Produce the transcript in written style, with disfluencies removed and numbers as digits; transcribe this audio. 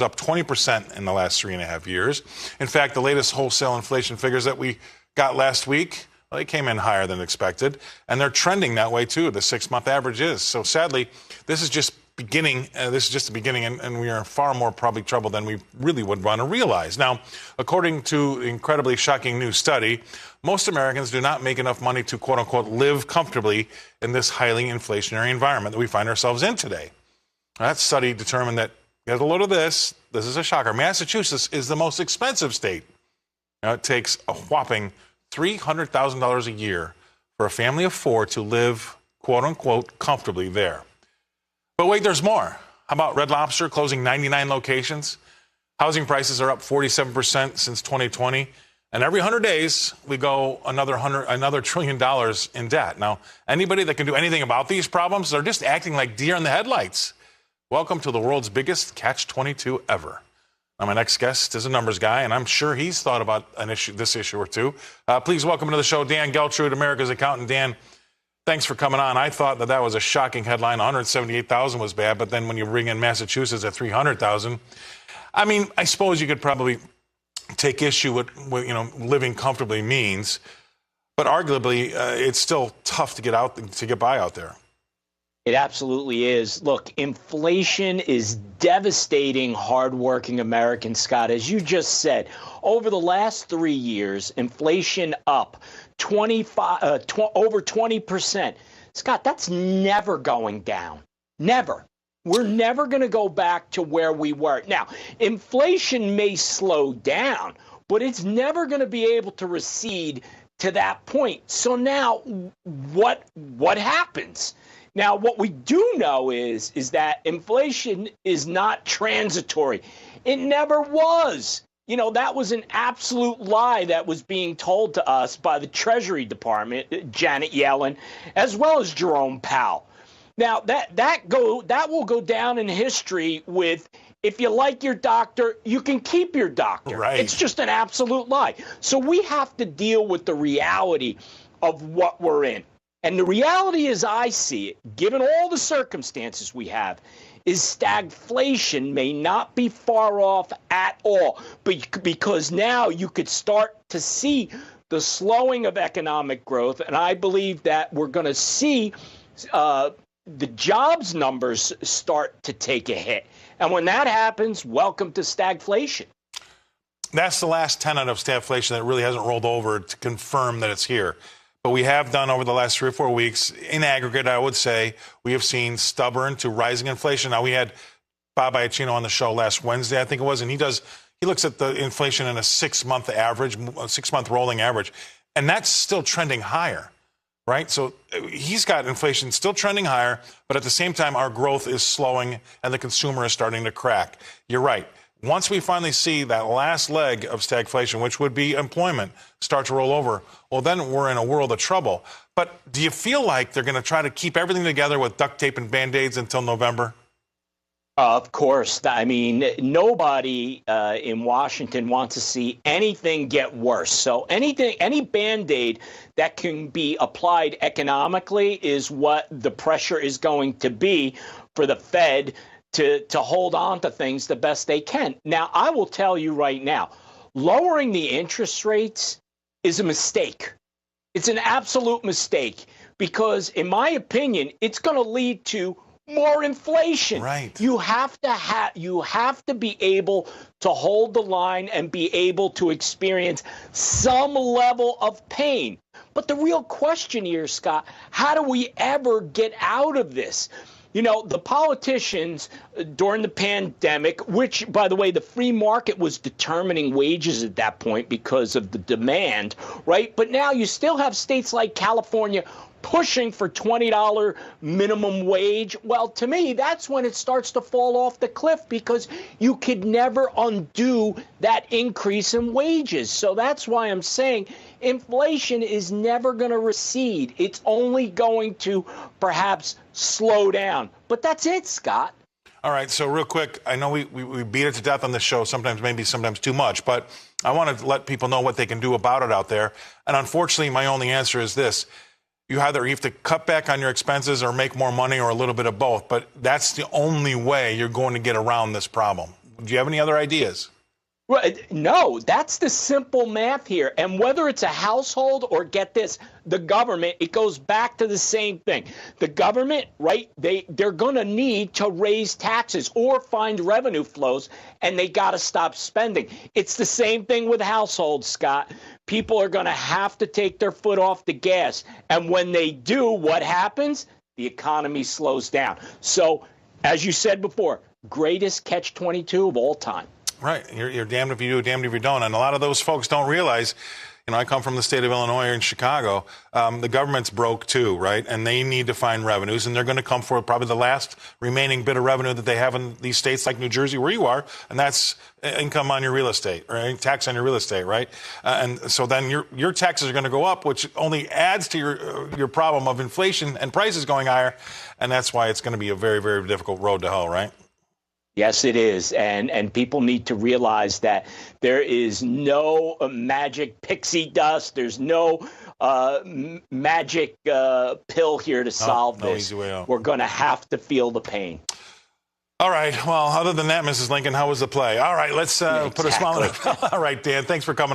up 20% in the last 3.5 years. In fact, the latest wholesale inflation figures that we got last week, well, they came in higher than expected, and they're trending that way too. The 6-month average is. So sadly, this is just beginning. This is just the beginning, and we are in far more probably trouble than we really would want to realize. Now, according to an incredibly shocking new study, most Americans do not make enough money to quote unquote live comfortably in this highly inflationary environment that we find ourselves in today. That study determined that, get a load of this. This is a shocker. Massachusetts is the most expensive state. Now, it takes a whopping $300,000 a year for a family of 4 to live, quote unquote, comfortably there. But wait, there's more. How about Red Lobster closing 99 locations? Housing prices are up 47% since 2020. And every 100 days, we go another $1 trillion in debt. Now, anybody that can do anything about these problems, they're just acting like deer in the headlights. Welcome to the world's biggest catch-22 ever. Now, my next guest is a numbers guy, and I'm sure he's thought about this issue or two. Please welcome to the show Dan Geltrude, America's accountant. Dan, thanks for coming on. I thought that was a shocking headline. 178,000 was bad, but then when you bring in Massachusetts at 300,000, I mean, I suppose you could probably take issue with living comfortably means, but arguably it's still tough to get by out there. It absolutely is. Look, inflation is devastating hardworking Americans, Scott. As you just said, over the last 3 years, inflation up over 20%. Scott, that's never going down. Never. We're never going to go back to where we were. Now, inflation may slow down, but it's never going to be able to recede to that point. So now what happens? Now, what we do know is that inflation is not transitory. It never was. You know, that was an absolute lie that was being told to us by the Treasury Department, Janet Yellen, as well as Jerome Powell. Now, that will go down in history with, if you like your doctor, you can keep your doctor. Right. It's just an absolute lie. So we have to deal with the reality of what we're in. And the reality, as I see it, given all the circumstances we have, is stagflation may not be far off at all, because now you could start to see the slowing of economic growth. And I believe that we're going to see the jobs numbers start to take a hit. And when that happens, welcome to stagflation. That's the last tenet of stagflation that really hasn't rolled over to confirm that it's here. But we have done over the last 3 or 4 weeks, in aggregate, I would say, we have seen stubborn to rising inflation. Now, we had Bob Iacchino on the show last Wednesday, I think it was, and he looks at the inflation in a 6-month average, a 6-month rolling average, and that's still trending higher, right? So he's got inflation still trending higher, but at the same time, our growth is slowing and the consumer is starting to crack. You're right. Once we finally see that last leg of stagflation, which would be employment, start to roll over, well, then we're in a world of trouble. But do you feel like they're going to try to keep everything together with duct tape and Band-Aids until November? Of course. I mean, nobody in Washington wants to see anything get worse. So any Band-Aid that can be applied economically is what the pressure is going to be for the Fed to hold on to things the best they can. Now, I will tell you right now, lowering the interest rates is a mistake. It's an absolute mistake because, in my opinion, it's going to lead to more inflation. Right. You have to be able to hold the line and be able to experience some level of pain. But the real question here, Scott, how do we ever get out of this? You know, the politicians during the pandemic, which, by the way, the free market was determining wages at that point because of the demand, right? But now you still have states like California pushing for $20 minimum wage. Well, to me, that's when it starts to fall off the cliff because you could never undo that increase in wages. So that's why I'm saying inflation is never going to recede. It's only going to perhaps slow down. But that's it, Scott. All right, so real quick, I know we beat it to death on this show, sometimes too much, but I want to let people know what they can do about it out there. And unfortunately, my only answer is this. You have to cut back on your expenses or make more money or a little bit of both. But that's the only way you're going to get around this problem. Do you have any other ideas? Well, no, that's the simple math here. And whether it's a household or, get this, the government, it goes back to the same thing. The government, right, they're going to need to raise taxes or find revenue flows, and they got to stop spending. It's the same thing with households, Scott. People are going to have to take their foot off the gas. And when they do, what happens? The economy slows down. So, as you said before, greatest catch-22 of all time. Right. You're damned if you do, damned if you don't. And a lot of those folks don't realize, I come from the state of Illinois or in Chicago. The government's broke too, right? And they need to find revenues, and they're going to come for probably the last remaining bit of revenue that they have in these states like New Jersey, where you are, and that's income on your real estate, or tax on your real estate, right? And so then your taxes are going to go up, which only adds to your problem of inflation and prices going higher, and that's why it's going to be a very, very difficult road to hoe, right? Yes, it is. And people need to realize that there is no magic pixie dust. There's no magic pill here to solve this. Easy way out. We're going to have to feel the pain. All right. Well, other than that, Mrs. Lincoln, how was the play? All right. Let's put a smile on it. All right, Dan. Thanks for coming on.